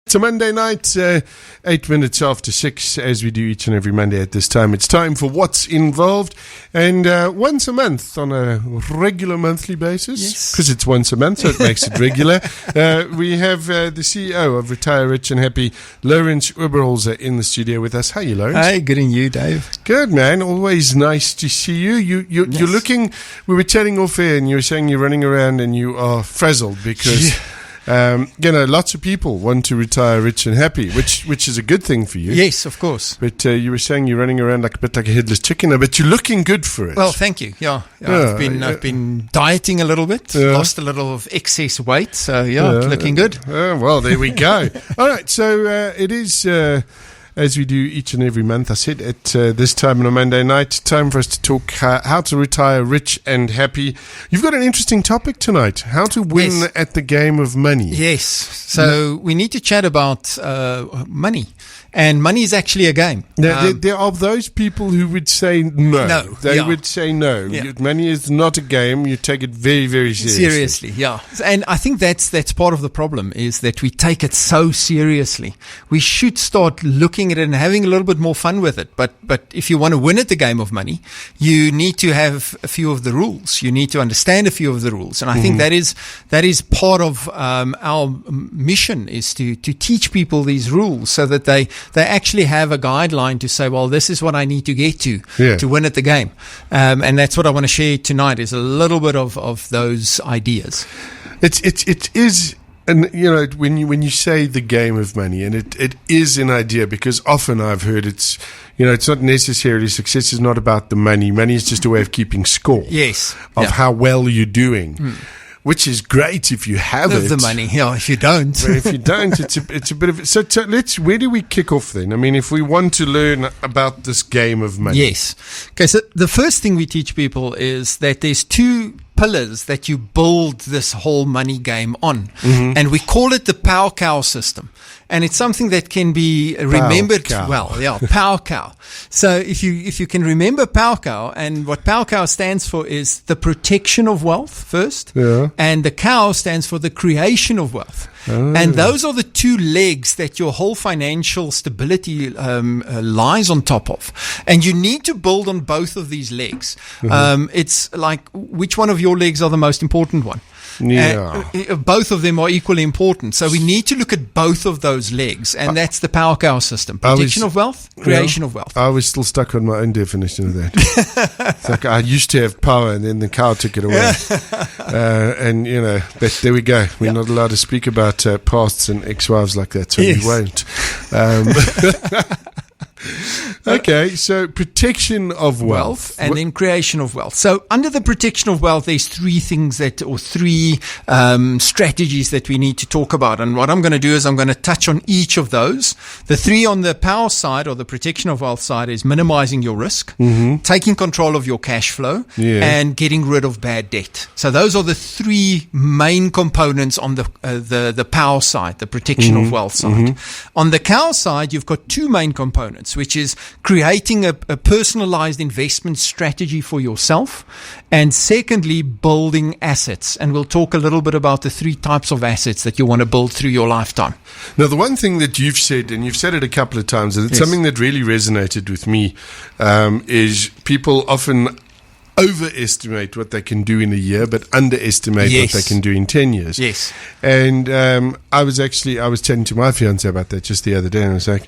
It's a Monday night, 8 minutes after 6, as we do each and every Monday at this time. It's time for What's Involved, and once a month on a regular monthly basis, because it's once a month, so it makes it regular. We have the CEO of Retire Rich and Happy, Lourens Oberholzer, in the studio with us. How are you, Lourens? Hey, good and you, Dave? Good, man. Always nice to see you. You're looking, we were chatting off air, and you were saying you're running around and you are frazzled because... lots of people want to retire rich and happy, which is a good thing for you. Yes, of course. But you were saying you're running around like a bit like a headless chicken, but you're looking good for it. Well, thank you. I've been dieting a little bit, lost a little of excess weight, so looking good. Well, there we go. All right, so it is. As we do each and every month, I said at this time on a Monday night, time for us to talk how to retire rich and happy. You've got an interesting topic tonight, how to win at the game of money. Yes, so we need to chat about money. And money is actually a game. Now, there are those people who would say no. They would say no. Yeah. Money is not a game. You take it very, very seriously. And I think that's part of the problem, is that we take it so seriously. We should start looking at it and having a little bit more fun with it. But if you want to win at the game of money, you need to have a few of the rules. You need to understand a few of the rules. And I think that is part of our mission, is to teach people these rules so that they actually have a guideline to say, well, this is what I need to get to win at the game. And that's what I want to share tonight, is a little bit of those ideas. It is, and when you say the game of money, and it is an idea, because often I've heard it's not necessarily, success is not about the money. Money is just a way of keeping score. Yes. Of how well you're doing. Which is great if you have the money. If you don't, but if you don't, it's a bit of. So where do we kick off then? I mean, if we want to learn about this game of money, yes. Okay, so the first thing we teach people is that there's two pillars that you build this whole money game on, and we call it the power cow system. And it's something that can be remembered well. Power cow. So if you can remember power cow, and what power cow stands for is the protection of wealth first, and the cow stands for the creation of wealth. And those are the two legs that your whole financial stability lies on top of. And you need to build on both of these legs. It's like, which one of your legs are the most important one? Both of them are equally important. So we need to look at both of those legs, and that's the power cow system. Protection of wealth, creation of wealth. I was still stuck on my own definition of that. It's like I used to have power, and then the cow took it away. But there we go. We're not allowed to speak about pasts and ex-wives like that, so we won't. Okay, so protection of wealth. And then creation of wealth. So under the protection of wealth, there's three strategies that we need to talk about. And what I'm going to do is I'm going to touch on each of those. The three on the power side, or the protection of wealth side, is minimizing your risk, taking control of your cash flow, and getting rid of bad debt. So those are the three main components on the power side, the protection of wealth side. On the cow side, you've got two main components, which is creating a personalized investment strategy for yourself, and secondly, building assets. And we'll talk a little bit about the three types of assets that you want to build through your lifetime. Now, the one thing that you've said, and you've said it a couple of times, and it's something that really resonated with me, is people often overestimate what they can do in a year, but underestimate what they can do in 10 years. Yes. And I was chatting to my fiance about that just the other day, and I was like,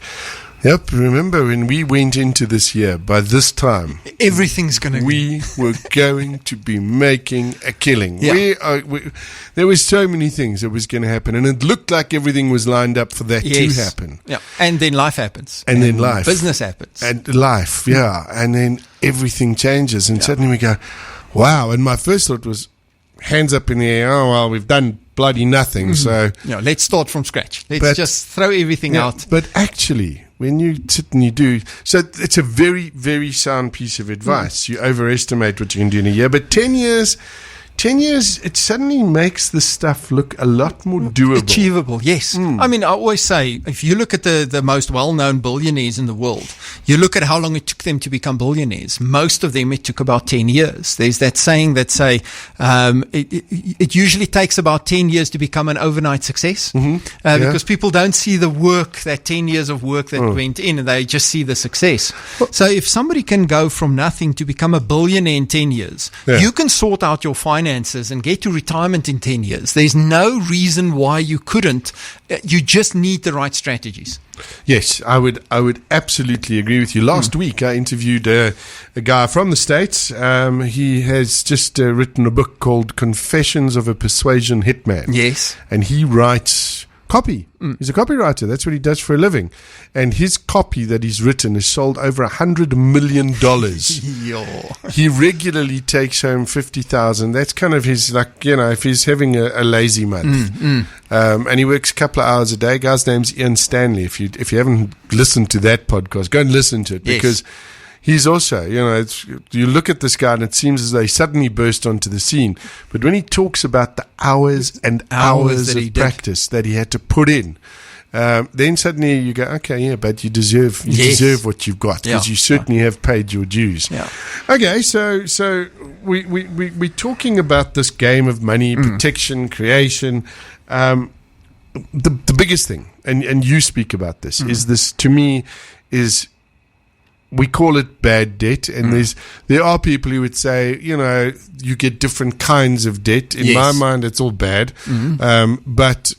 yep, remember when we went into this year, by this time, we were going to be making a killing. There were so many things that was going to happen, and it looked like everything was lined up for that to happen. Yeah, and then life happens. And then life. Business happens. And life, and then everything changes, and suddenly we go, wow. And my first thought was, hands up in the air, oh, well, we've done bloody nothing, so... let's start from scratch. Let's just throw everything out. But actually... when you sit and you do, so it's a very, very sound piece of advice. You overestimate what you can do in a year, but 10 years 10 years, it suddenly makes this stuff look a lot more doable. Achievable, yes. I mean, I always say, if you look at the most well-known billionaires in the world, you look at how long it took them to become billionaires. Most of them, it took about 10 years. There's that saying that say, it usually takes about 10 years to become an overnight success, because people don't see the work, that 10 years of work that went in, and they just see the success. So if somebody can go from nothing to become a billionaire in 10 years, you can sort out your finances and get to retirement in 10 years. There's no reason why you couldn't. You just need the right strategies. Yes, I would absolutely agree with you. Last week, I interviewed a guy from the States. He has just written a book called Confessions of a Persuasion Hitman. Yes. And he writes copy. He's a copywriter. That's what he does for a living. And his copy that he's written is sold over $100 million. He regularly takes home 50,000. That's kind of his, if he's having a lazy month. And he works a couple of hours a day. Guy's name's Ian Stanley. If you haven't listened to that podcast, go and listen to it, because he's also, you look at this guy and it seems as though he suddenly burst onto the scene. But when he talks about the hours and hours of practice that he had to put in, then suddenly you go, okay, yeah, but you deserve what you've got, because you certainly have paid your dues. Yeah. Okay, so we're talking about this game of money, protection, creation. The biggest thing, and you speak about this, is this, to me, is we call it bad debt, and there are people who would say, you get different kinds of debt. In my mind, it's all bad. But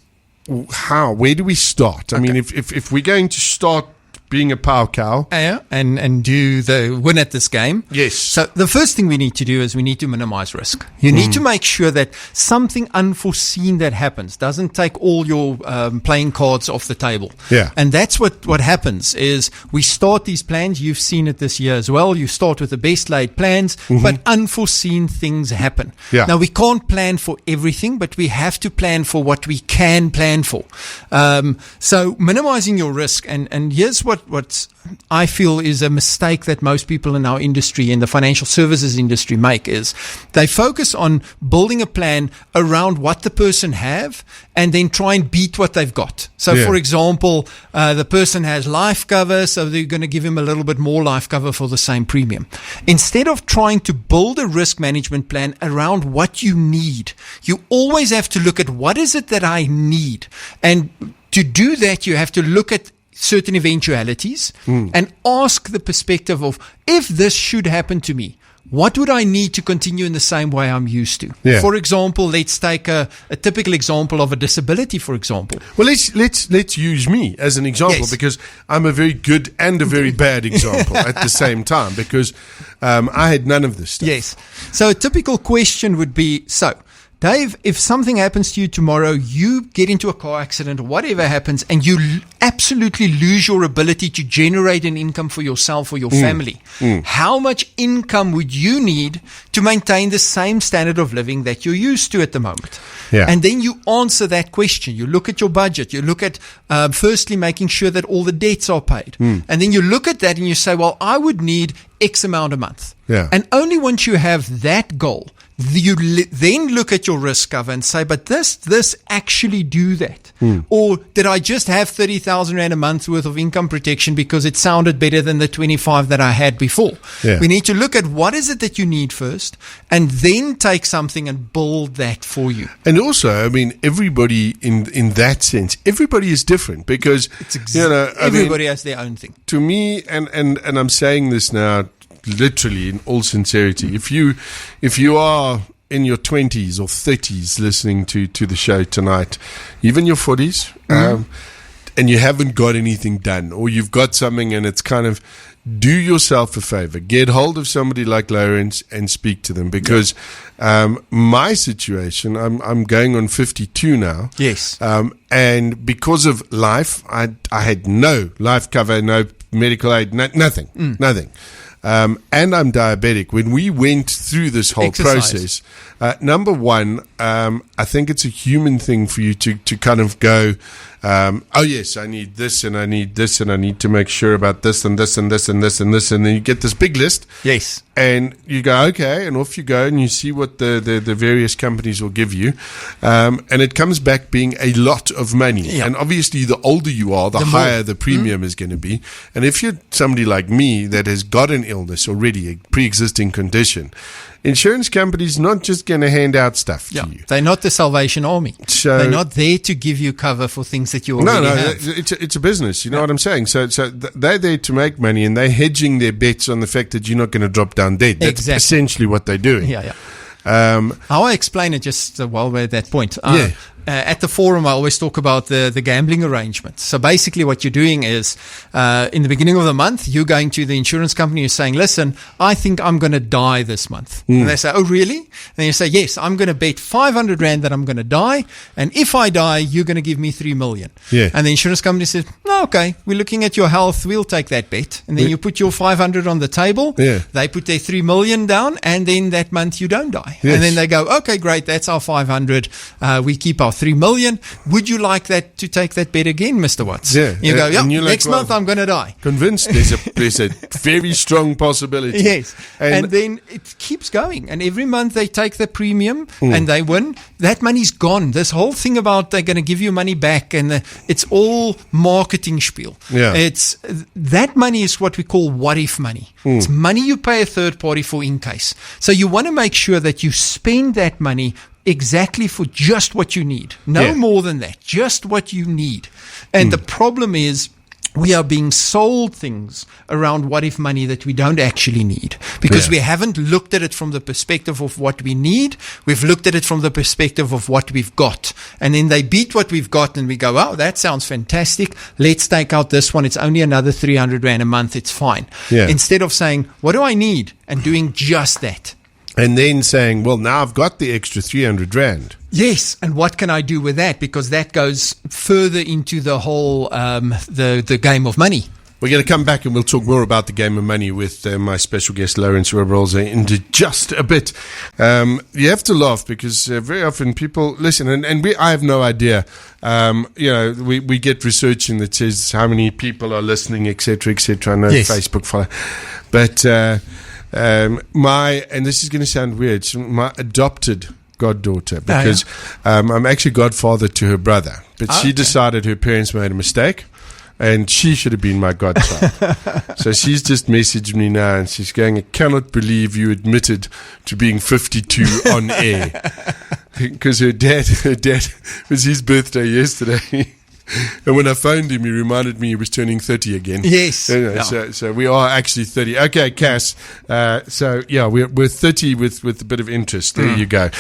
where do we start? I mean, if we're going to start being a power cow, and do the win at this game. Yes. So the first thing we need to do is we need to minimize risk. You need to make sure that something unforeseen that happens doesn't take all your playing cards off the table. Yeah. And that's what happens is we start these plans. You've seen it this year as well. You start with the best laid plans, but unforeseen things happen. Yeah. Now we can't plan for everything, but we have to plan for what we can plan for. So minimizing your risk, and here's what I feel is a mistake that most people in our industry, in the financial services industry, make, is they focus on building a plan around what the person have and then try and beat what they've got. So, for example, the person has life cover, so they're going to give him a little bit more life cover for the same premium. Instead of trying to build a risk management plan around what you need, you always have to look at what is it that I need. And to do that, you have to look at certain eventualities and ask the perspective of, if this should happen to me, what would I need to continue in the same way I'm used to? Yeah. For example, let's take a typical example of a disability, for example. Well, let's use me as an example, because I'm a very good and a very bad example at the same time, because I had none of this stuff. Yes. So a typical question would be, Dave, if something happens to you tomorrow, you get into a car accident or whatever happens, and you absolutely lose your ability to generate an income for yourself or your family, how much income would you need to maintain the same standard of living that you're used to at the moment? Yeah. And then you answer that question. You look at your budget. You look at, firstly, making sure that all the debts are paid. And then you look at that and you say, well, I would need X amount a month. Yeah. And only once you have that goal, you then look at your risk cover and say, but this actually do that? Or did I just have 30,000 Rand a month worth of income protection because it sounded better than the 25 that I had before? Yeah. We need to look at what is it that you need first, and then take something and build that for you. And also, I mean, everybody in that sense, everybody is different, because everybody has their own thing. To me, and I'm saying this now literally in all sincerity, if you are in your 20s or 30s listening to the show tonight, even your 40s, and you haven't got anything done, or you've got something and it's kind of, do yourself a favor, get hold of somebody like Lourens and speak to them, because my situation, I'm going on 52 now. Yes. And because of life, I had no life cover, no medical aid, nothing. And I'm diabetic. When we went through this whole process, number one, I think it's a human thing for you to kind of go, oh yes, I need this and I need this and I need to make sure about this and this and this and this and this, and then you get this big list. Yes. And you go, okay, and off you go, and you see what the various companies will give you. And it comes back being a lot of money. Yeah. And obviously, the older you are, the higher the premium is going to be. And if you're somebody like me that has got an illness already, a pre-existing condition, insurance companies not just going to hand out stuff to you. They're not the Salvation Army. So, they're not there to give you cover for things that you already have. It's a business. You know what I'm saying? So they're there to make money, and they're hedging their bets on the fact that you're not going to drop down dead. That's essentially what they're doing. Yeah. How I explain it, just while we're at that point. At the forum, I always talk about the gambling arrangements. So basically what you're doing is, in the beginning of the month, you're going to the insurance company, you're saying, listen, I think I'm going to die this month. And they say, oh, really? And you say, yes, I'm going to bet 500 Rand that I'm going to die. And if I die, you're going to give me 3 million. Yeah. And the insurance company says, no, okay, we're looking at your health. We'll take that bet. And then you put your 500 on the table. Yeah. They put their 3 million down. And then that month you don't die. Yes. And then they go, okay, great. That's our 500. We keep our 3 million. Would you like that to take that bet again, Mr. Watts? Yeah. You go, like, next month I'm going to die. Convinced there's a very strong possibility. Yes. And then it keeps going. And every month they take the premium and they win. That money's gone. This whole thing about they're going to give you money back and it's all marketing spiel. Yeah. It's that money is what we call what if money. It's money you pay a third party for in case. So you want to make sure that you spend that money exactly for just what you need. No more than that. Just what you need. And the problem is we are being sold things around what if money that we don't actually need because we haven't looked at it from the perspective of what we need. We've looked at it from the perspective of what we've got. And then they beat what we've got and we go, oh, that sounds fantastic. Let's take out this one. It's only another 300 Rand a month. It's fine. Yeah. Instead of saying, what do I need? And doing just that. And then saying, well, now I've got the extra 300 Rand. Yes, and what can I do with that? Because that goes further into the whole the game of money. We're going to come back and we'll talk more about the game of money with my special guest, Lourens Oberholzer, in just a bit. You have to laugh because very often people listen, and I have no idea. We get research in that says how many people are listening, etc., etc. I know Facebook follow, but and this is going to sound weird, my adopted goddaughter, because I'm actually godfather to her brother, but she decided her parents made a mistake and she should have been my godchild. So she's just messaged me now and she's going, I cannot believe you admitted to being 52 on air, because her dad was his birthday yesterday. And when I phoned him, he reminded me he was turning 30 again. Yes. So we are actually 30. Okay, Cass. We're 30 with a bit of interest. There you go.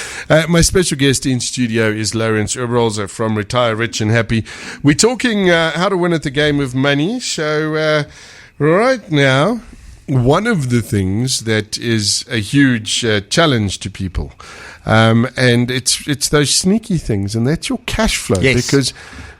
My special guest in studio is Lourens Oberholzer from Retire Rich and Happy. We're talking how to win at the game of money. So right now, one of the things that is a huge challenge to people, and it's those sneaky things, and that's your cash flow. Yes. Because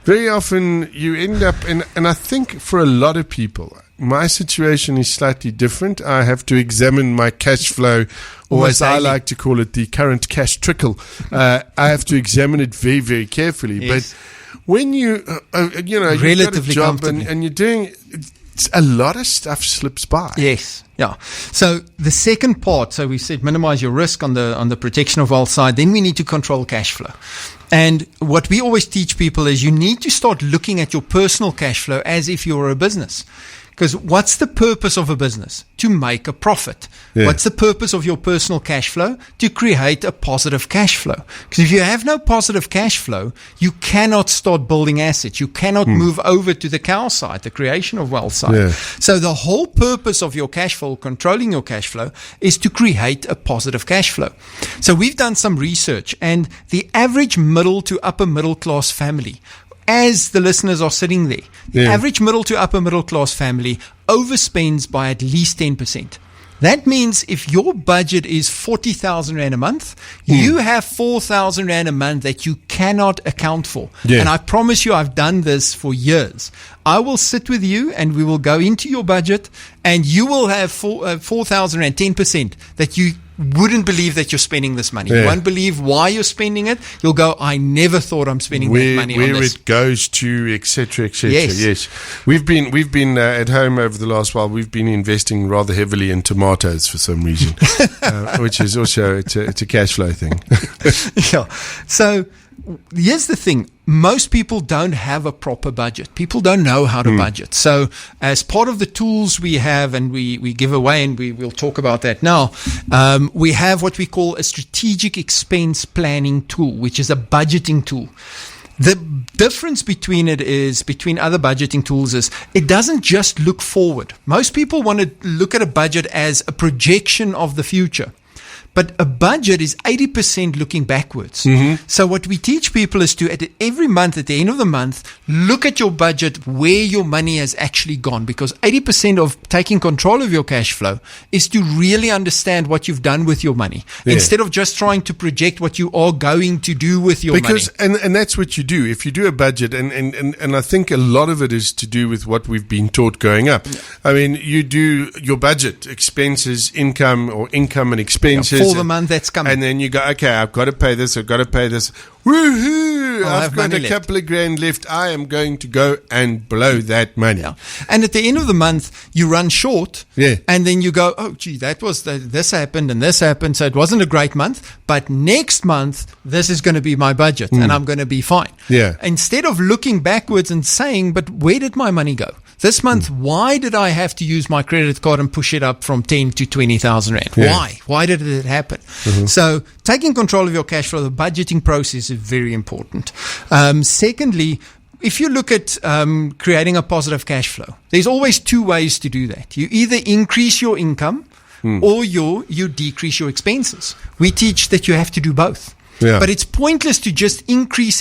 very often you end up and I think for a lot of people, my situation is slightly different. I have to examine my cash flow, or as I like to call it, the current cash trickle. I have to examine it very, very carefully. Yes. But when you've got a job and you're doing, a lot of stuff slips by. Yes. Yeah. So the second part, so we said minimize your risk on the protection of wealth side. Then we need to control cash flow. And what we always teach people is you need to start looking at your personal cash flow as if you're a business. Because what's the purpose of a business? To make a profit. Yeah. What's the purpose of your personal cash flow? To create a positive cash flow. Because if you have no positive cash flow, you cannot start building assets. You cannot move over to the cow side, the creation of wealth side. Yeah. So the whole purpose of your cash flow, controlling your cash flow, is to create a positive cash flow. So we've done some research, and the average middle to upper middle class family, as the listeners are sitting there, the average middle to upper middle class family overspends by at least 10%. That means if your budget is 40,000 Rand a month, you have 4,000 Rand a month that you cannot account for. Yeah. And I promise you, I've done this for years. I will sit with you and we will go into your budget and you will have 4,000 Rand, 10% that you wouldn't believe that you're spending this money. You won't believe why you're spending it. You'll go, I never thought I'm spending that money on this. Where it goes to, etc., etc. Yes. We've been at home over the last while. We've been investing rather heavily in tomatoes for some reason, which is also it's a cash flow thing. Yeah. So here's the thing. Most people don't have a proper budget. People don't know how to budget. So as part of the tools we have and we give away, and we'll talk about that now, we have what we call a strategic expense planning tool, which is a budgeting tool. The difference between other budgeting tools is it doesn't just look forward. Most people want to look at a budget as a projection of the future. But a budget is 80% looking backwards. So what we teach people is to, every month, at the end of the month, look at your budget, where your money has actually gone. Because 80% of taking control of your cash flow is to really understand what you've done with your money. Instead of just trying to project what you are going to do with your money. And that's what you do. If you do a budget, and I think a lot of it is to do with what we've been taught growing up. I mean, you do your budget, expenses, income and expenses. For the month that's coming. And then you go, okay, I've got to pay this, Woohoo! I've got a couple of grand left. I am going to go and blow that money. Yeah. And at the end of the month, you run short. Yeah. And then you go, oh, gee, this happened and this happened. So it wasn't a great month. But next month, this is going to be my budget and I'm going to be fine. Yeah. Instead of looking backwards and saying, but where did my money go? This month, why did I have to use my credit card and push it up from 10 to 20,000 Rand? Yeah. Why? Why did it happen? So taking control of your cash flow, the budgeting process is very important. Secondly, if you look at creating a positive cash flow, there's always two ways to do that. You either increase your income or you decrease your expenses. We teach that you have to do both. Yeah. But it's pointless to just increase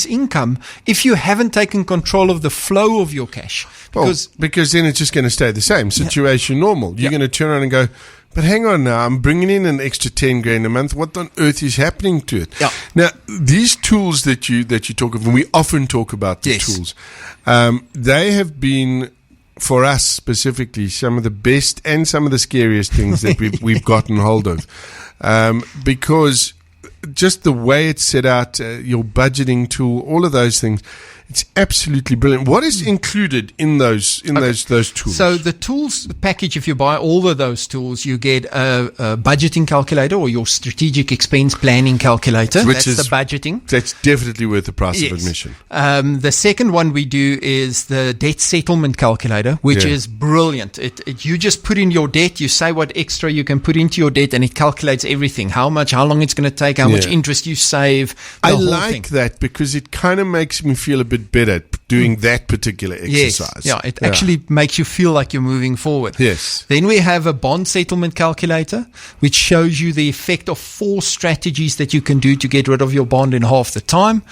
income if you haven't taken control of the flow of your cash. Because then it's just going to stay the same. Situation normal. You're going to turn around and go, but hang on now, I'm bringing in an extra 10 grand a month. What on earth is happening to it? Yeah. Now, these tools that you talk of, and we often talk about the tools, they have been, for us specifically, some of the best and some of the scariest things that we've gotten hold of. Because just the way it's set out, your budgeting tool, all of those things, it's absolutely brilliant. What is included in those tools? So the tools package, if you buy all of those tools, you get a budgeting calculator or your strategic expense planning calculator. That's the budgeting. That's definitely worth the price of admission. The second one we do is the debt settlement calculator, which is brilliant. You just put in your debt, you say what extra you can put into your debt, and it calculates everything. How long it's going to take, how much interest you save. I like that because it kind of makes me feel a bit better at doing that particular exercise. Yes. It actually makes you feel like you're moving forward. Yes. Then we have a bond settlement calculator, which shows you the effect of 4 strategies that you can do to get rid of your bond in half the time.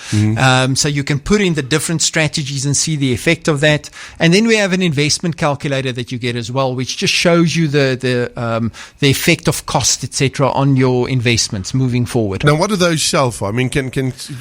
So you can put in the different strategies and see the effect of that. And then we have an investment calculator that you get as well, which just shows you the effect of cost, etc., on your investments moving forward. Now, what do those sell for? I mean, can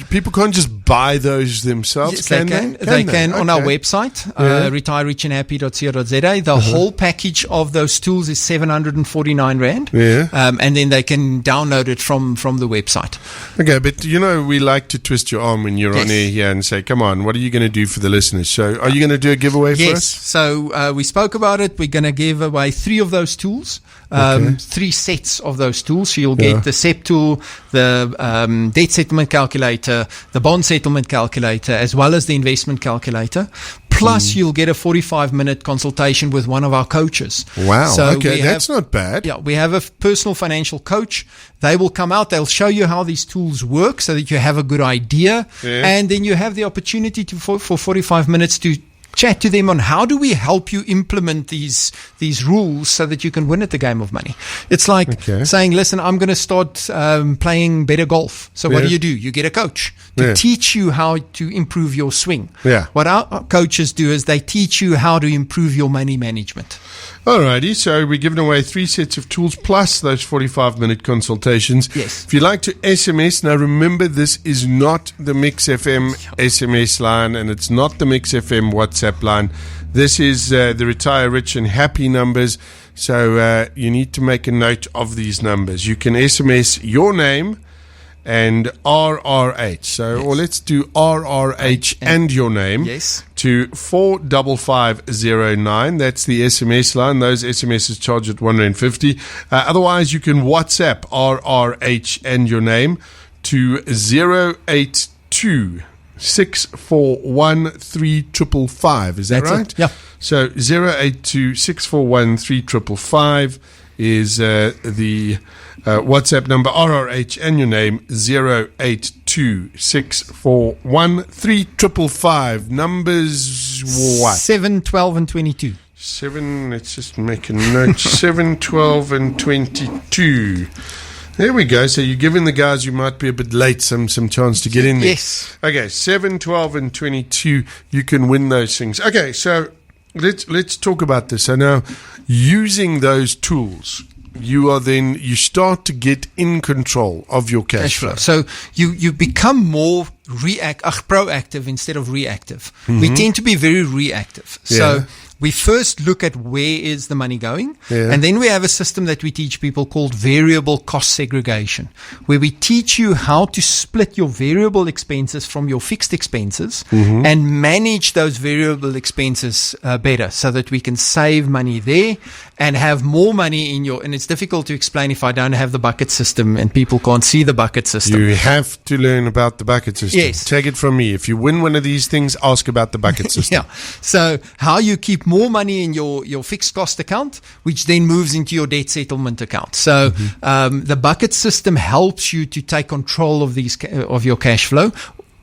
people can't just buy those themselves? Yes, they can on our website, retirerichandhappy.co.za. The whole package of those tools is 749 Rand. And then they can download it from the website. Okay, but we like to twist your arm when you're on air here and say, come on, what are you going to do for the listeners? So are you going to do a giveaway for us? Yes. So we spoke about it. We're going to give away 3 of those tools. 3 sets of those tools. So you'll get the SEP tool, the debt settlement calculator, the bond settlement calculator, as well as the investment calculator. Plus, you'll get a 45-minute consultation with one of our coaches. Wow. So that's not bad. Yeah, we have a personal financial coach. They will come out. They'll show you how these tools work so that you have a good idea. And then you have the opportunity for 45 minutes to chat to them on how do we help you implement these rules so that you can win at the game of money. It's like saying, listen, I'm going to start playing better golf. So what do? You get a coach to teach you how to improve your swing. What our coaches do is they teach you how to improve your money management. Alrighty, so we're giving away 3 sets of tools plus those 45-minute consultations. Yes. If you like to SMS, now remember this is not the Mix FM SMS line and it's not the Mix FM WhatsApp line. This is the Retire Rich and Happy numbers. So you need to make a note of these numbers. You can SMS your name and RRH. So, yes. Or let's do RRH and your name. Yes. To 45509. That's the SMS line. Those SMSs charged at R1.50. Otherwise, you can WhatsApp RRH and your name to 082 641 3555. Is that That's right? It. Yeah. So 082 641 3555 is the WhatsApp number. RRH and your name 082 641 3555. Numbers what? 7, 12, and 22. 7. Let's just make a note. 7, 12, and 22. There we go. So you're giving the guys who might be a bit late some chance to get in there. Yes. Okay, 7, 12, and 22. You can win those things. Okay, so let's talk about this. So now, using those tools, you start to get in control of your cash flow. So you become more proactive instead of reactive. Mm-hmm. We tend to be very reactive. Yeah. So we first look at where is the money going, and then we have a system that we teach people called variable cost segregation, where we teach you how to split your variable expenses from your fixed expenses and manage those variable expenses better so that we can save money there and have more money in your, and it's difficult to explain if I don't have the bucket system and people can't see the bucket system. You have to learn about the bucket system. Yes. Take it from me. If you win one of these things, ask about the bucket system. Yeah. So how you keep more money in your fixed cost account, which then moves into your debt settlement account. So the bucket system helps you to take control of of your cash flow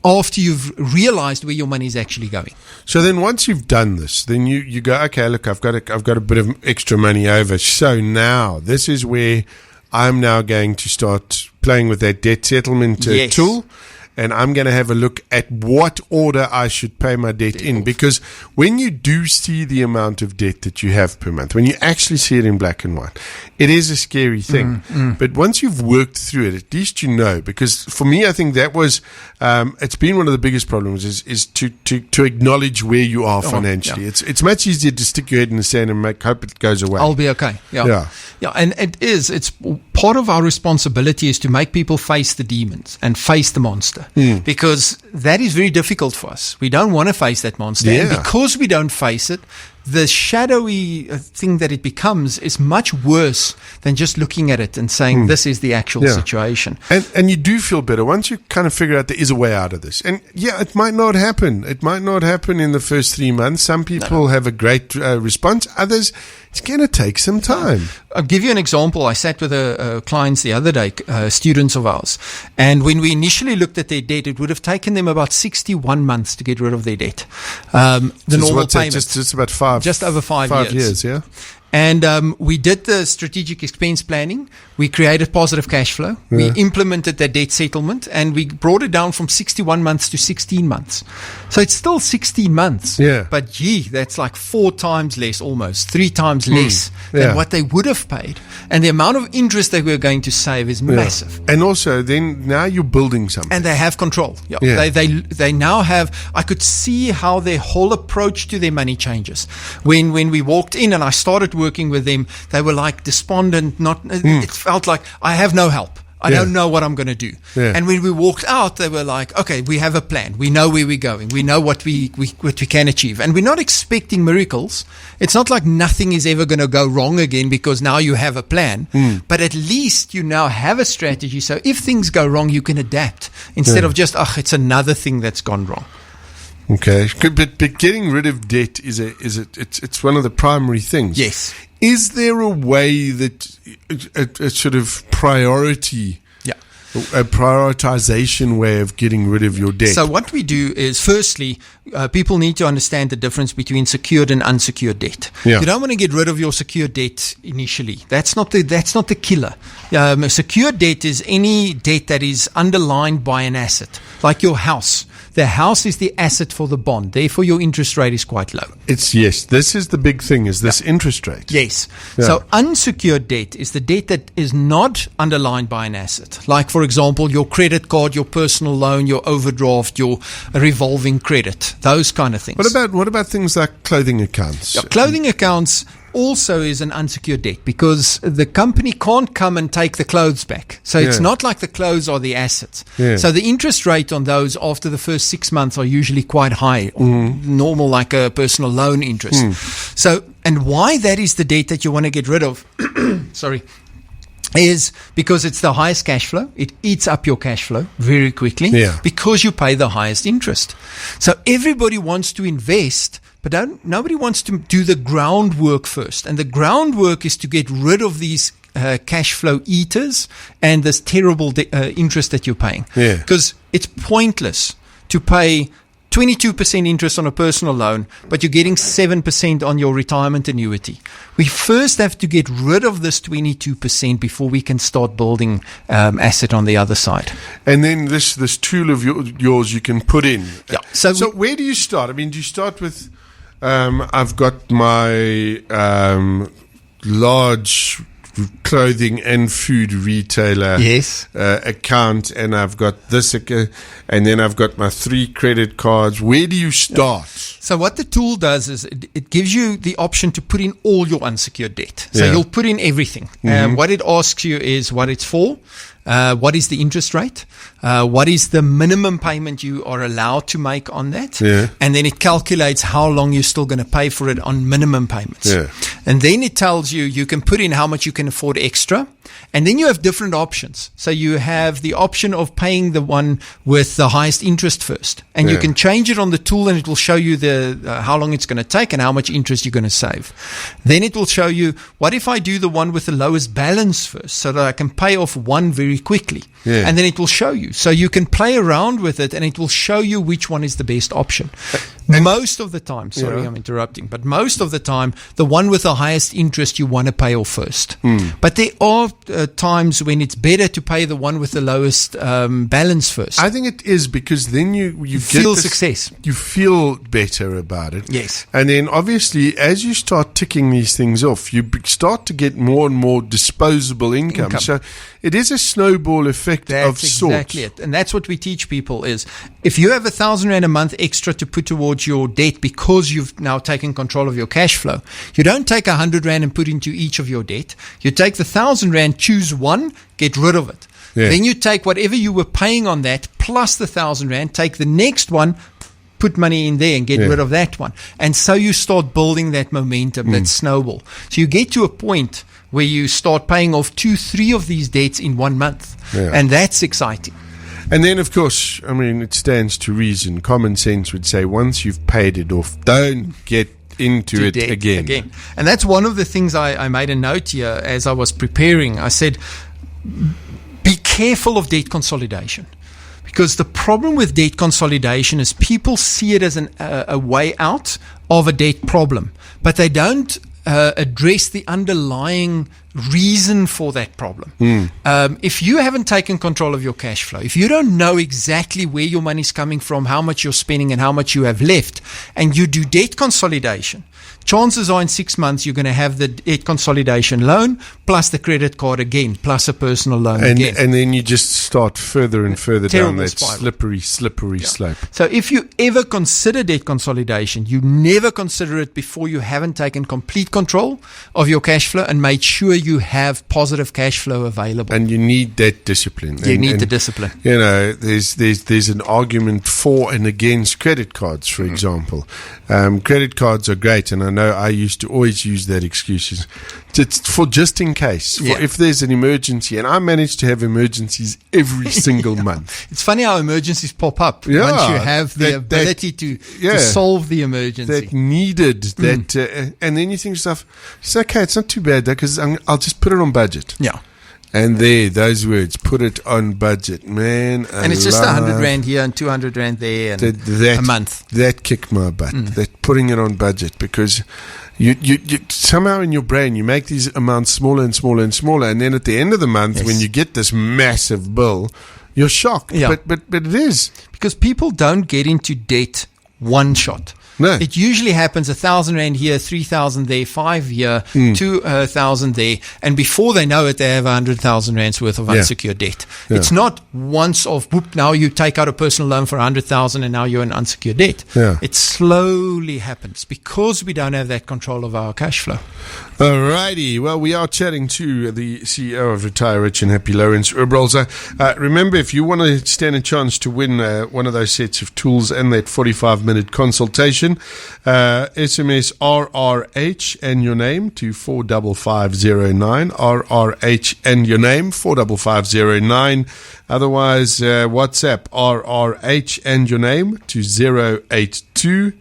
after you've realized where your money is actually going. So then once you've done this, then you go, okay, look, I've got a bit of extra money over. So now this is where I'm now going to start playing with that debt settlement tool. And I'm going to have a look at what order I should pay my debt in. Because when you do see the amount of debt that you have per month, when you actually see it in black and white, it is a scary thing. But once you've worked through it, at least you know. Because for me, I think that was, it's been one of the biggest problems is to acknowledge where you are financially. Yeah. It's much easier to stick your head in the sand and hope it goes away. I'll be okay. Yeah. And it's part of our responsibility is to make people face the demons and face the monster. Because that is very difficult for us. We don't want to face that monster. And because we don't face it, the shadowy thing that it becomes is much worse than just looking at it and saying this is the actual situation. And you do feel better once you kind of figure out there is a way out of this. And it might not happen. It might not happen in the first 3 months. Some people have a great response. Others, it's going to take some time. I'll give you an example. I sat with clients the other day, students of ours. And when we initially looked at their debt, it would have taken them about 61 months to get rid of their debt. The normal payment. Just about 5. Just over 5 years. 5 years, yeah. And we did the strategic expense planning. We created positive cash flow. We implemented that debt settlement, and we brought it down from 61 months to 16 months. So it's still 16 months. Yeah. But that's like 4 times less, almost 3 times less than what they would have paid. And the amount of interest that we're going to save is massive. And also, then now you're building something. And they have control. Yeah. They now have. I could see how their whole approach to their money changes. When we walked in and I started working with them, they were like despondent. It felt like I have no help. I don't know what I'm going to do. Yeah. And when we walked out, they were like, okay, we have a plan. We know where we're going. We know what we can achieve. And we're not expecting miracles. It's not like nothing is ever going to go wrong again because now you have a plan. But at least you now have a strategy. So if things go wrong, you can adapt instead of just, it's another thing that's gone wrong. Okay, but getting rid of debt it's one of the primary things. Yes. Is there a way that a sort of priority, a prioritization way of getting rid of your debt? So what we do is, firstly, people need to understand the difference between secured and unsecured debt. You don't want to get rid of your secured debt initially. That's not the killer. Secured debt is any debt that is underlined by an asset, like your house. the house is the asset for the bond. Therefore, your interest rate is quite low. This is the big thing, is this interest rate. Yes. Yeah. So unsecured debt is the debt that is not underlined by an asset. Like, for example, your credit card, your personal loan, your overdraft, your revolving credit, those kind of things. What about things like clothing accounts? Yeah, clothing accounts also is an unsecured debt because the company can't come and take the clothes back. So it's not like the clothes are the assets. Yeah. So the interest rate on those after the first 6 months are usually quite high, normal like a personal loan interest. So, and why that is the debt that you want to get rid of, is because it's the highest cash flow. It eats up your cash flow very quickly because you pay the highest interest. So everybody wants to invest, but nobody wants to do the groundwork first. And the groundwork is to get rid of these cash flow eaters and this terrible interest that you're paying. Because it's pointless to pay 22% interest on a personal loan, but you're getting 7% on your retirement annuity. We first have to get rid of this 22% before we can start building asset on the other side. And then this tool of yours you can put in. Yeah. So where do you start? I mean, do you start with, I've got my large clothing and food retailer account, and I've got this and then I've got my 3 credit cards. Where do you start? So what the tool does is it gives you the option to put in all your unsecured debt. So you'll put in everything. What it asks you is what it's for, what is the interest rate, what is the minimum payment you are allowed to make on that, and then it calculates how long you're still going to pay for it on minimum payments. And then it tells you can put in how much you can afford extra, and then you have different options. So you have the option of paying the one with the highest interest first, and you can change it on the tool, and it will show you the how long it's going to take and how much interest you're going to save. Then it will show you, what if I do the one with the lowest balance first, so that I can pay off one very quickly. And then it will show you. So you can play around with it, and it will show you which one is the best option. Most of the time, I'm interrupting, but most of the time, the one with the highest interest you want to pay off first. But there are times when it's better to pay the one with the lowest balance first. I think it is, because then you feel get success. You feel better about it. Yes. And then obviously, as you start ticking these things off, you start to get more and more disposable income. So it is a snowball effect of sorts. That's exactly it. And that's what we teach people is, if you have 1,000 Rand a month extra to put towards your debt because you've now taken control of your cash flow, you don't take 100 Rand and put into each of your debt. You take the 1,000 Rand, choose one, get rid of it. Then you take whatever you were paying on that plus the 1,000 Rand, take the next one, put money in there and get rid of that one. And so you start building that momentum, that snowball. So you get to a point where you start paying off 2-3 of these debts in 1 month. And that's exciting. And then, of course, I mean, it stands to reason. Common sense would say, once you've paid it off, don't get into it again. And that's one of the things I made a note here as I was preparing. I said, be careful of debt consolidation. Because the problem with debt consolidation is people see it as a way out of a debt problem, but they don't address the underlying reason for that problem. If you haven't taken control of your cash flow, if you don't know exactly where your money's coming from, how much you're spending and how much you have left, and you do debt consolidation, chances are in 6 months you're going to have the debt consolidation loan plus the credit card again, plus a personal loan again. And then you just start further and further down that spiral. slippery slope. So if you ever consider debt consolidation, you never consider it before you haven't taken complete control of your cash flow and made sure you have positive cash flow available. And you need that discipline. You need the discipline. You know, there's an argument for and against credit cards, for example. Credit cards are great, and I know I used to always use that excuse. It's for just in case, for if there's an emergency, and I manage to have emergencies every single month. It's funny how emergencies pop up once you have the ability to solve the emergency. That needed that, and then you think to yourself, it's okay, it's not too bad because I'll just put it on budget. Yeah. And those words, put it on budget, man. And it's just 100 Rand here and 200 Rand there and a month. That kicked my butt, that putting it on budget, because you somehow in your brain, you make these amounts smaller and smaller and smaller. And then at the end of the month, when you get this massive bill, you're shocked. Yeah. But it is. Because people don't get into debt one shot. No. It usually happens 1,000 rand here, 3,000 there, 5 here, 2,000 there, and before they know it, they have 100,000 rands worth of unsecured debt. Yeah. It's not once of whoop. Now you take out a personal loan for 100,000, and now you're in unsecured debt. Yeah. It slowly happens because we don't have that control of our cash flow. Alrighty. Well, we are chatting to the CEO of Retire Rich and Happy, Lourens Oberholzer. Remember, if you want to stand a chance to win one of those sets of tools and that 45-minute consultation, SMS RRH and your name to 45509. RRH and your name 45509. Otherwise, WhatsApp RRH and your name to 082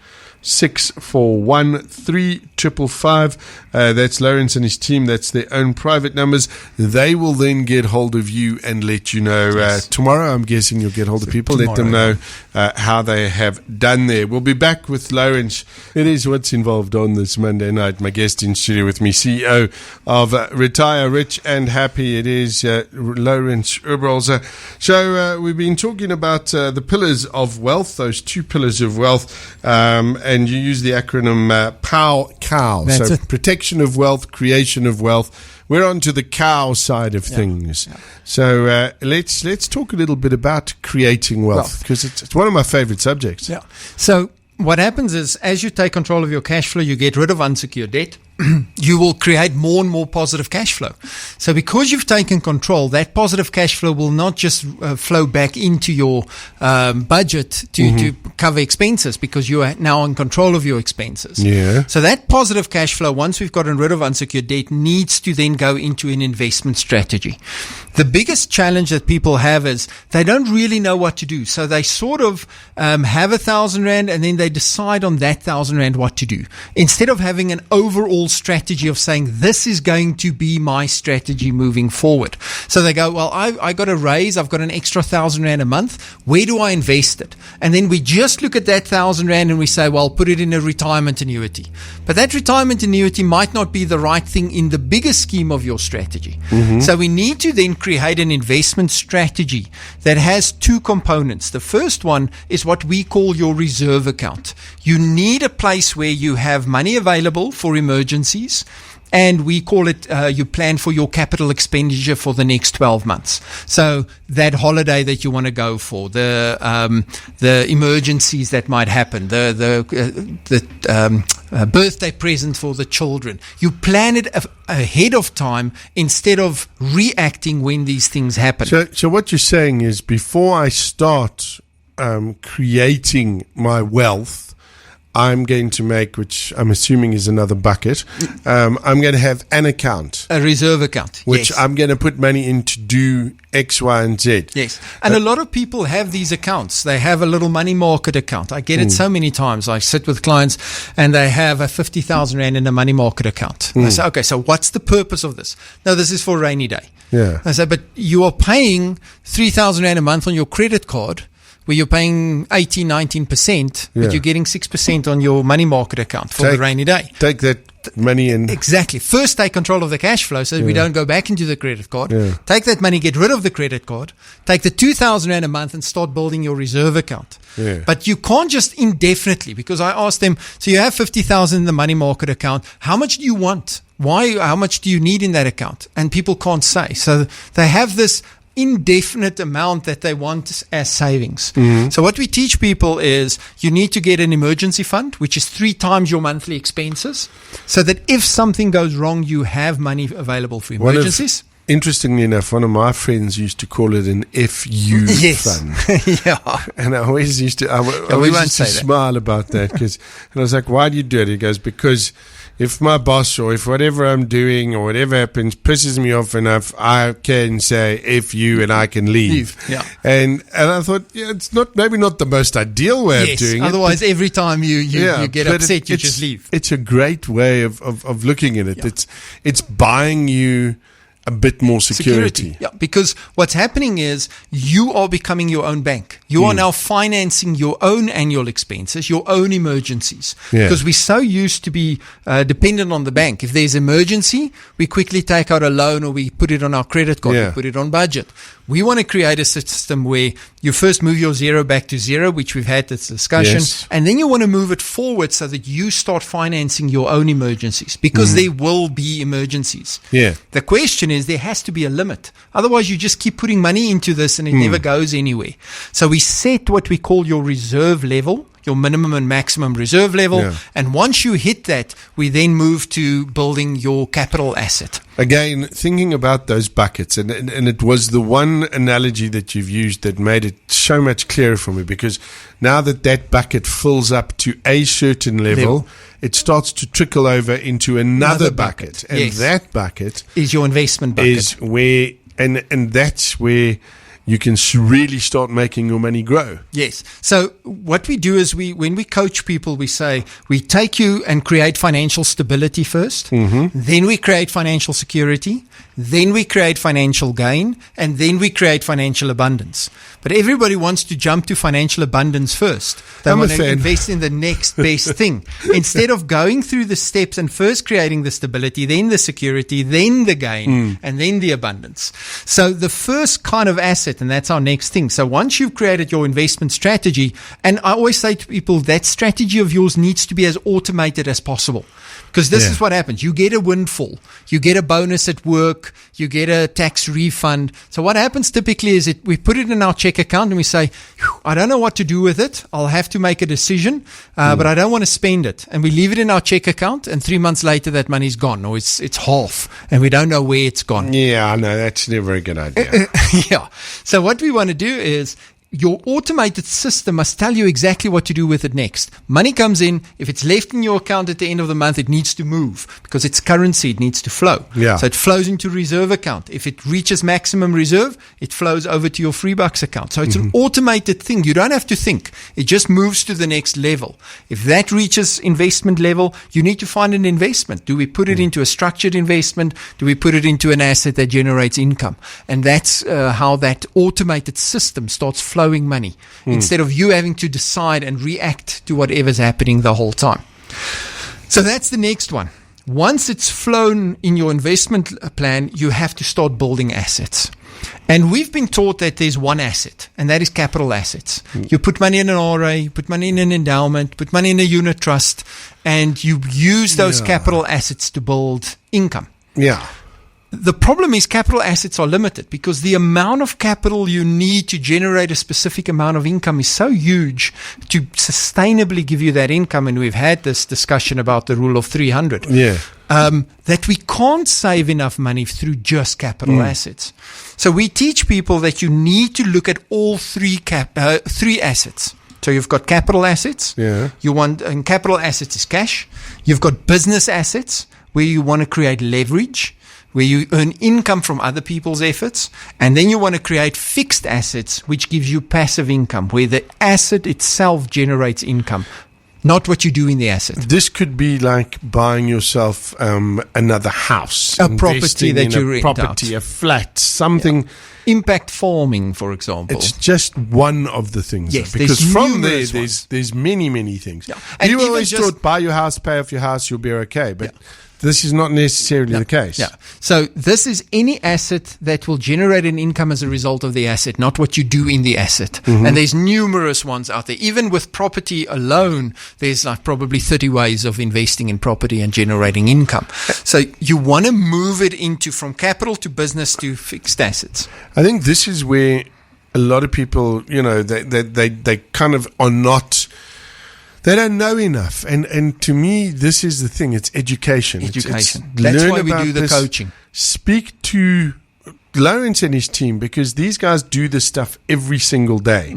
641 3555. That's Lourens and his team. That's their own private numbers. They will then get hold of you and let you know. Tomorrow, I'm guessing you'll get hold of people. Let them know how they have done there. We'll be back with Lourens. It is What's Involved on this Monday night. My guest in studio with me, CEO of Retire Rich and Happy. It is Lourens Oberholzer. So we've been talking about the pillars of wealth, those 2 pillars of wealth, and you use the acronym POW. That's so it. protection of wealth, creation of wealth. We're on to the cow side of things. Yeah. So let's talk a little bit about creating wealth, because it's one of my favorite subjects. Yeah. So what happens is, as you take control of your cash flow, you get rid of unsecured debt. You will create more and more positive cash flow. So because you've taken control, that positive cash flow will not just flow back into your budget to cover expenses, because you are now in control of your expenses. Yeah. So that positive cash flow, once we've gotten rid of unsecured debt, needs to then go into an investment strategy. The biggest challenge that people have is they don't really know what to do. So they sort of have 1,000 rand, and then they decide on that 1,000 rand what to do, instead of having an overall strategy of saying, this is going to be my strategy moving forward. So they go, well, I got a raise, I've got an extra 1,000 rand a month, where do I invest it? And then we just look at that 1,000 rand and we say, well, put it in a retirement annuity. But that retirement annuity might not be the right thing in the bigger scheme of your strategy. So we need to then create an investment strategy that has 2 components. The first one is what we call your reserve account. You need a place where you have money available for emergencies, and we call it, you plan for your capital expenditure for the next 12 months. So that holiday that you want to go for, the emergencies that might happen, the birthday present for the children. You plan it ahead of time instead of reacting when these things happen. So what you're saying is, before I start creating my wealth, I'm going to make, which I'm assuming is another bucket, I'm going to have an account. A reserve account. Which yes. I'm going to put money in to do X, Y, and Z. Yes. And a lot of people have these accounts. They have a little money market account. I get it so many times. I sit with clients and they have a 50,000 rand in a money market account. I say, okay, so what's the purpose of this? No, this is for a rainy day. Yeah. I say, but you are paying 3,000 rand a month on your credit card, where you're paying 18, 19%, but you're getting 6% on your money market account for the rainy day. Take that money and... Exactly. First, take control of the cash flow so that we don't go back into the credit card. Yeah. Take that money, get rid of the credit card, take the 2,000 rand a month and start building your reserve account. Yeah. But you can't just indefinitely, because I asked them, so you have 50,000 in the money market account. How much do you want? Why? How much do you need in that account? And people can't say. So they have this indefinite amount that they want as savings. So what we teach people is, you need to get an emergency fund, which is 3 times your monthly expenses, so that if something goes wrong, you have money available for emergencies. Interestingly enough, one of my friends used to call it an FU fund. Yeah. And I always used to, smile about that, and I was like, why do you do it? He goes, because if my boss, or if whatever I'm doing or whatever happens pisses me off enough, I can say F you and I can leave. Yeah. And I thought, it's maybe not the most ideal way of doing it. Otherwise, every time you get upset, you just leave. It's a great way of looking at it. Yeah. It's buying you a bit more security. Yeah, because what's happening is you are becoming your own bank. You are now financing your own annual expenses, your own emergencies. Because we're so used to be dependent on the bank. If there's emergency, we quickly take out a loan or we put it on our credit card, we put it on budget. We want to create a system where you first move your zero back to zero, which we've had this discussion, and then you want to move it forward so that you start financing your own emergencies, because there will be emergencies. The question is, there has to be a limit. Otherwise, you just keep putting money into this and it never goes anywhere. So we set what we call your reserve level, your minimum and maximum reserve level. And once you hit that, we then move to building your capital asset. Again, thinking about those buckets, and it was the one analogy that you've used that made it so much clearer for me, because now that bucket fills up to a certain level, it starts to trickle over into another bucket. And that bucket is your investment bucket. Is where, and that's where you can really start making your money grow. Yes. So what we do is when we coach people, we say we take you and create financial stability first. Then we create financial security. Then we create financial gain. And then we create financial abundance. But everybody wants to jump to financial abundance first. They want to invest in the next best thing. Instead of going through the steps and first creating the stability, then the security, then the gain, and then the abundance. So the first kind of asset, and that's our next thing. So once you've created your investment strategy, and I always say to people, that strategy of yours needs to be as automated as possible. Because this is what happens. You get a windfall. You get a bonus at work. You get a tax refund. So what happens typically is we put it in our check account and we say, I don't know what to do with it. I'll have to make a decision, but I don't want to spend it. And we leave it in our check account, and 3 months later that money's gone, or it's half, and we don't know where it's gone. Yeah, I know. That's never a good idea. So what we want to do is, your automated system must tell you exactly what to do with it next. Money comes in. If it's left in your account at the end of the month, it needs to move because it's currency. It needs to flow. So it flows into reserve account. If it reaches maximum reserve, it flows over to your free bucks account. So it's an automated thing. You don't have to think. It just moves to the next level. If that reaches investment level, you need to find an investment. Do we put it into a structured investment? Do we put it into an asset that generates income? And that's how that automated system starts flowing money, instead of you having to decide and react to whatever's happening the whole time. So that's the next one. Once it's flown in your investment plan, you have to start building assets. And we've been taught that there's one asset, and that is capital assets. You put money in an RA, you put money in an endowment, put money in a unit trust, and you use those capital assets to build income. The problem is capital assets are limited because the amount of capital you need to generate a specific amount of income is so huge to sustainably give you that income. And we've had this discussion about the rule of 300. That we can't save enough money through just capital assets. So we teach people that you need to look at all three assets. So you've got capital assets. And capital assets is cash. You've got business assets where you want to create leverage, where you earn income from other people's efforts. And then you want to create fixed assets, which gives you passive income, where the asset itself generates income, not what you do in the asset. This could be like buying yourself another house. A property that you rent out. A flat, something. Impact farming, for example. It's just one of the things. Because from there's many, many things. And you always thought, buy your house, pay off your house, you'll be okay. But this is not necessarily the case. So this is any asset that will generate an income as a result of the asset, not what you do in the asset. And there's numerous ones out there. Even with property alone, there's like probably 30 ways of investing in property and generating income. So you want to move it into from capital to business to fixed assets. I think this is where a lot of people, they kind of are not. They don't know enough. And to me, this is the thing. It's education. That's why we do the coaching. Speak to Lourens and his team, because these guys do this stuff every single day.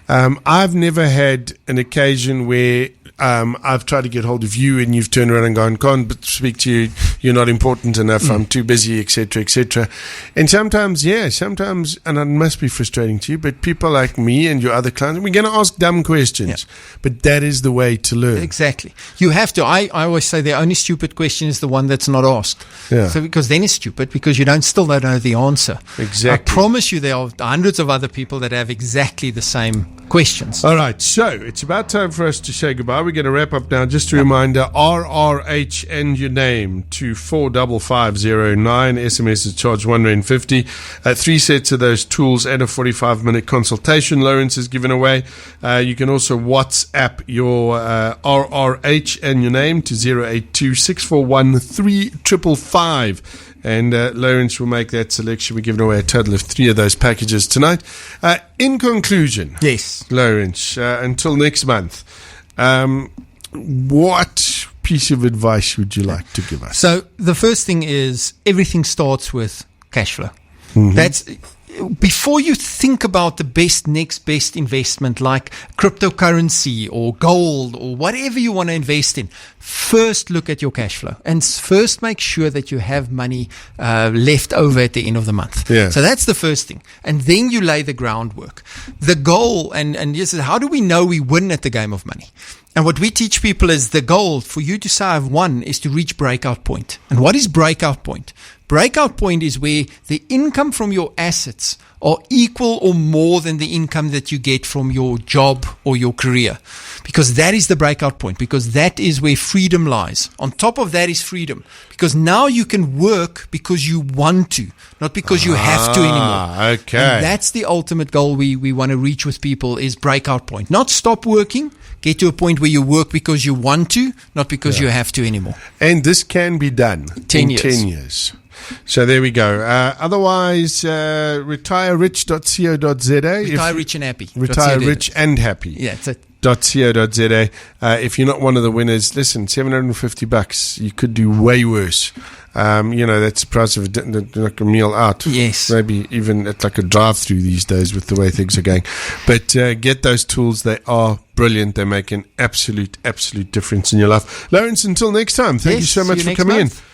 I've never had an occasion where I've tried to get hold of you and you've turned around and gone, can't speak to you, you're not important enough, I'm too busy, etc., etc. And sometimes, and it must be frustrating to you, but people like me and your other clients, we're going to ask dumb questions, but that is the way to learn. Exactly. You have to. I always say the only stupid question is the one that's not asked. Yeah. So because then it's stupid because you still don't know the answer. Exactly. I promise you there are hundreds of other people that have exactly the same questions. All right, so it's about time for us to say goodbye. We're going to wrap up now. Just a reminder, RRH and your name to 45509. SMS is charged R1.50. 3 sets of those tools and a 45-minute consultation Lourens is given away. You can also WhatsApp your RRH and your name to 082 641 3555. And Lourens will make that selection. We're giving away a total of 3 of those packages tonight. In conclusion, yes, Lourens, until next month, what piece of advice would you like to give us? So the first thing is everything starts with cash flow. Mm-hmm. That's before you think about the next best investment like cryptocurrency or gold or whatever you want to invest in, first look at your cash flow and first make sure that you have money left over at the end of the month. Yeah. So that's the first thing. And then you lay the groundwork. The goal, and yes, how do we know we win at the game of money? And what we teach people is the goal for you to say I've won is to reach breakout point. And what is breakout point? Breakout point is where the income from your assets are equal or more than the income that you get from your job or your career. Because that is the breakout point, because that is where freedom lies. On top of that is freedom. Because now you can work because you want to, not because you have to anymore. Okay. And that's the ultimate goal we want to reach with people is breakout point. Not stop working. Get to a point where you work because you want to, not because you have to anymore. And this can be done 10 in 10 years. So there we go. Otherwise, retirerich.co.za. Retire rich and happy. Retire rich and happy. Yeah, that's it. .co.za. If you're not one of the winners, listen, $750. You could do way worse. That's the price of like a meal out. Yes. Maybe even at like a drive-through these days with the way things are going. But get those tools. They are brilliant. They make an absolute difference in your life. Lourens, until next time, thank you so much for coming in.